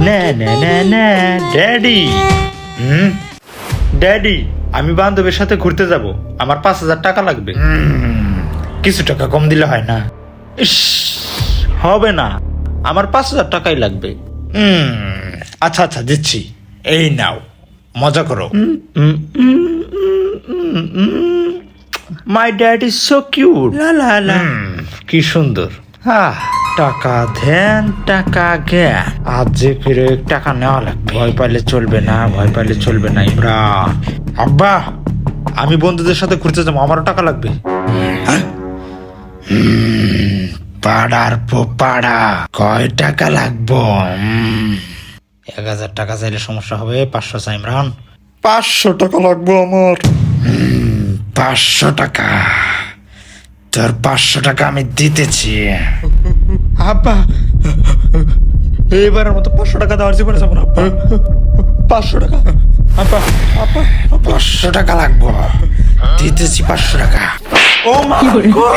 না না না না ড্যাডি। ড্যাডি, আমি বান্ধবীর সাথে ঘুরতে যাব, আমার 5,000 টাকা লাগবে। কিছু টাকা কম দিলে হয় না? ইস, হবে না, আমার 5,000 টাকাই লাগবে। আচ্ছা আচ্ছা দিচ্ছি, এই নাও, মজা করো। My dad is so cute. লা লা লা, কি সুন্দর। টাকা ধ্যান টাকা জ্ঞান, আজ যে ফিরে টাকা নেওয়া লাগবে। ভয় পাইলে চলবে না, ভয় পাইলে চলবে না। ইমরান, আব্বা, আমি বন্ধুদের সাথে ঘুরতে যাবো, আমারও টাকা লাগবে। পাড়ার পাড়া, কয় টাকা লাগবো? 1,000 টাকা চাইলে সমস্যা হবে? 500 চাই ইমরান। 500 টাকা লাগবো আমার। 500 টাকা, তোর 500 টাকা আমি দিতেছি। আব্বা, এবারের মতো 500 টাকা দেওয়ার জীবনে যাবো না। 500 টাকা আব্বা, আব্বা 500 টাকা লাগবো, দিতেছি 500 টাকা। ও মা গো!